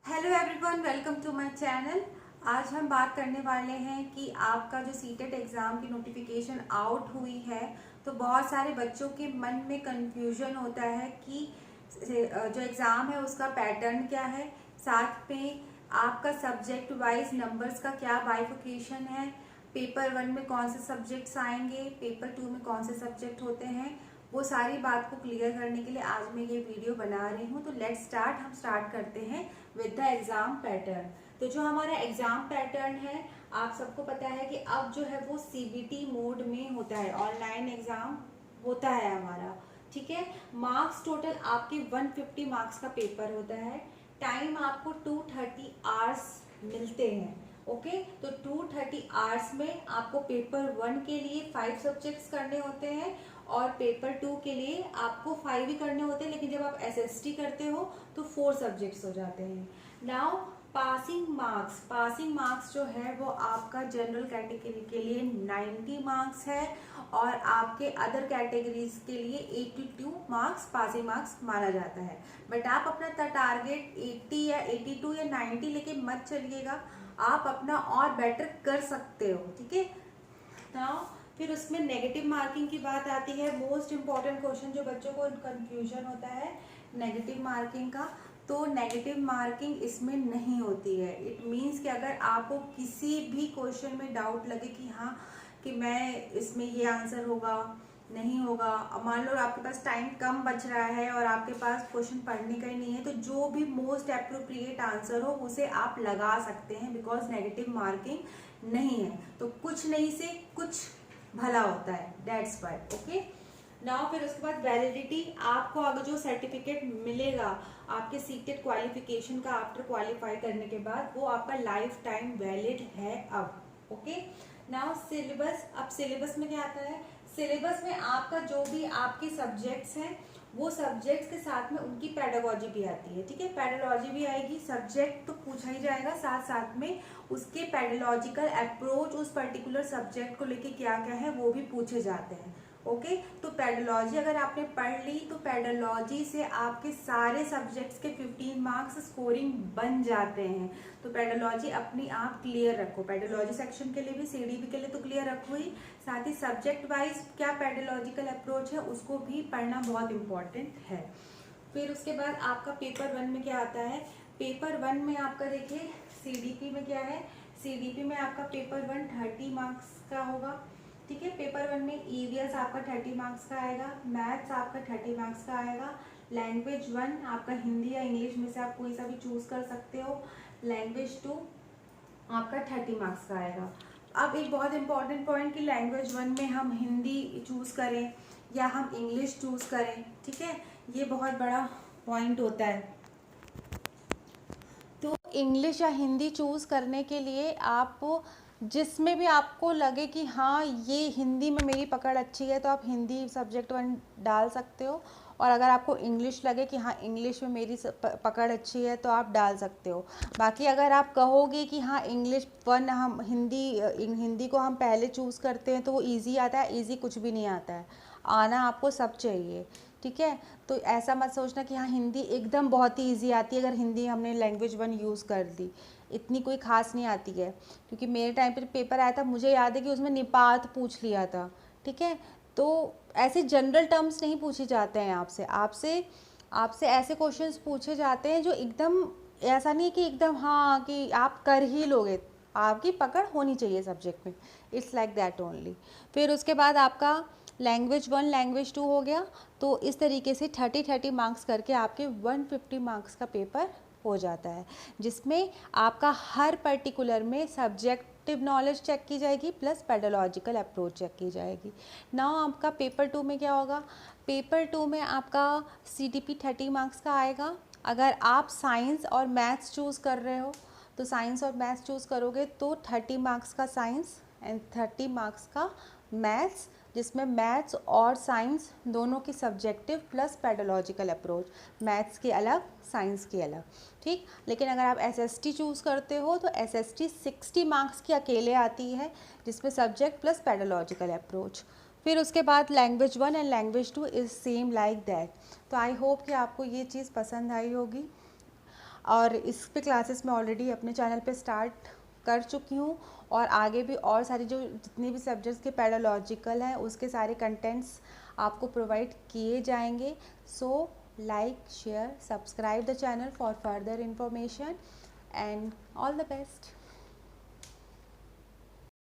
Hello everyone, welcome to my channel. आज हम बात करने वाले हैं कि आपका जो सीटेट एग्ज़ाम की नोटिफिकेशन आउट हुई है, तो बहुत सारे बच्चों के मन में कंफ्यूजन होता है कि जो एग्ज़ाम है उसका पैटर्न क्या है, साथ में आपका सब्जेक्ट वाइज नंबर्स का क्या बाइफिकेशन है, पेपर 1 में कौन से सब्जेक्ट्स आएंगे, पेपर 2 में कौन से सब्जेक्ट होते हैं, वो सारी बात को क्लियर करने के लिए आज मैं ये वीडियो बना रही हूँ। तो लेट्स स्टार्ट। हम स्टार्ट करते हैं विद द एग्जाम पैटर्न। तो जो हमारा एग्जाम पैटर्न है, आप सबको पता है कि अब जो है वो सीबीटी मोड में होता है, ऑनलाइन एग्जाम होता है हमारा। ठीक है, मार्क्स टोटल आपके 150 मार्क्स का पेपर होता है। टाइम आपको 230 आवर्स मिलते हैं। ओके, तो 230 आवर्स में आपको पेपर 1 के लिए 5 सब्जेक्ट्स करने होते हैं और पेपर 2 के लिए आपको 5 ही करने होते हैं, लेकिन जब आप एसएसटी करते हो तो 4 सब्जेक्ट्स हो जाते हैं। नाउ पासिंग मार्क्स जो है वो आपका जनरल कैटेगरी के लिए 90 मार्क्स है और आपके अदर कैटेगरीज के लिए 82 मार्क्स पासिंग मार्क्स माना जाता है। बट आप अपना टारगेट 80 या 82 या 90 लेके मत चलिएगा, आप अपना और बेटर कर सकते हो। ठीक है, नाउ फिर उसमें नेगेटिव मार्किंग की बात आती है। मोस्ट इम्पॉर्टेंट क्वेश्चन जो बच्चों को कंफ्यूजन होता है नेगेटिव मार्किंग का, तो नेगेटिव मार्किंग इसमें नहीं होती है। इट मीन्स कि अगर आपको किसी भी क्वेश्चन में डाउट लगे कि हाँ कि मैं इसमें ये आंसर होगा नहीं होगा, मान लो आपके पास टाइम कम बच रहा है और आपके पास क्वेश्चन पढ़ने का ही नहीं है, तो जो भी मोस्ट अप्रोप्रिएट आंसर हो उसे आप लगा सकते हैं, बिकॉज नेगेटिव मार्किंग नहीं है। तो कुछ नहीं से कुछ भला होता है, दैट्स वाई। ओके, नाउ फिर उसके बाद वैलिडिटी, आपको अगर जो सर्टिफिकेट मिलेगा आपके सीटेड क्वालिफिकेशन का आफ्टर क्वालिफाई करने के बाद, वो आपका लाइफ टाइम वैलिड है अब। Okay, now syllabus. अब सिलेबस में क्या आता है, सिलेबस में आपका जो भी आपके सब्जेक्ट्स हैं वो सब्जेक्ट्स के साथ में उनकी पेडागोजी भी आती है। ठीक है, पेडागोजी भी आएगी, सब्जेक्ट तो पूछा ही जाएगा, साथ साथ में उसके पेडोलॉजिकल अप्रोच उस पर्टिकुलर सब्जेक्ट को लेके क्या क्या है वो भी पूछे जाते हैं। ओके, तो पेडोलॉजी अगर आपने पढ़ ली तो पेडोलॉजी से आपके सारे सब्जेक्ट्स के 15 मार्क्स स्कोरिंग बन जाते हैं। तो पेडोलॉजी अपनी आप क्लियर रखो, पेडोलॉजी सेक्शन के लिए भी सीडीपी के लिए तो क्लियर रखो ही, साथ ही सब्जेक्ट वाइज क्या पेडोलॉजिकल अप्रोच है उसको भी पढ़ना बहुत इंपॉर्टेंट है। फिर उसके बाद आपका पेपर 1 में क्या आता है, पेपर 1 में आपका देखिए सीडीपी में क्या है, सीडीपी में आपका पेपर 1 30 मार्क्स का होगा। ठीक है, पेपर 1 में ईवीएस आपका 30 मार्क्स का आएगा, मैथ्स आपका 30 मार्क्स का आएगा, लैंग्वेज 1 आपका हिंदी या इंग्लिश में से आप कोई सा भी चूज कर सकते हो, लैंग्वेज 2 आपका 30 मार्क्स का आएगा। अब एक बहुत इंपॉर्टेंट पॉइंट कि लैंग्वेज 1 में हम हिंदी चूज करें या हम इंग्लिश चूज करें, ठीक है, ये बहुत बड़ा पॉइंट होता है। तो इंग्लिश या हिंदी चूज़ करने के लिए आप जिसमें भी आपको लगे कि हाँ ये हिंदी में मेरी पकड़ अच्छी है तो आप हिंदी सब्जेक्ट 1 डाल सकते हो, और अगर आपको इंग्लिश लगे कि हाँ इंग्लिश में मेरी पकड़ अच्छी है तो आप डाल सकते हो। बाकी अगर आप कहोगे कि हाँ इंग्लिश 1 हम हिंदी को हम पहले चूज़ करते हैं तो वो ईजी आता है, ईजी कुछ भी नहीं आता है, आना आपको सब चाहिए। ठीक है, तो ऐसा मत सोचना कि हाँ हिंदी एकदम बहुत ही ईजी आती है, अगर हिंदी हमने लैंग्वेज 1 यूज़ कर ली, इतनी कोई खास नहीं आती है। क्योंकि मेरे टाइम पे पेपर आया था, मुझे याद है कि उसमें निपात पूछ लिया था। ठीक है, तो ऐसे जनरल टर्म्स नहीं पूछे जाते हैं आपसे आपसे आपसे ऐसे क्वेश्चंस पूछे जाते हैं जो एकदम, ऐसा नहीं कि एकदम हाँ कि आप कर ही लोगे, आपकी पकड़ होनी चाहिए सब्जेक्ट में, इट्स लाइक दैट ओनली। फिर उसके बाद आपका लैंग्वेज 1 लैंग्वेज 2 हो गया। तो इस तरीके से 30 मार्क्स करके आपके 150 मार्क्स का पेपर हो जाता है, जिसमें आपका हर पर्टिकुलर में सब्जेक्टिव नॉलेज चेक की जाएगी प्लस पेडोलॉजिकल अप्रोच चेक की जाएगी। नाउ आपका पेपर 2 में क्या होगा, पेपर 2 में आपका सीटीपी 30 मार्क्स का आएगा। अगर आप साइंस और मैथ्स चूज़ कर रहे हो तो साइंस और मैथ्स चूज़ करोगे तो 30 मार्क्स का साइंस एंड 30 मार्क्स का मैथ्स, जिसमें मैथ्स और साइंस दोनों की subjective plus pedological approach, maths की अलग साइंस की अलग। ठीक, लेकिन अगर आप एसएसटी चूज़ करते हो तो एसएसटी 60 मार्क्स की अकेले आती है, जिसमें सब्जेक्ट प्लस पेडोलॉजिकल अप्रोच। फिर उसके बाद language 1 and language 2 is same like that. तो आई होप कि आपको ये चीज़ पसंद आई होगी। और इस पे क्लासेस मैं ऑलरेडी अपने चैनल पे स्टार्ट कर चुकी हूँ, और आगे भी और सारे जो जितने भी सब्जेक्ट्स के पैरालॉजिकल हैं उसके सारे कंटेंट्स आपको प्रोवाइड किए जाएंगे. So like, share, subscribe the channel for further information, and all the best.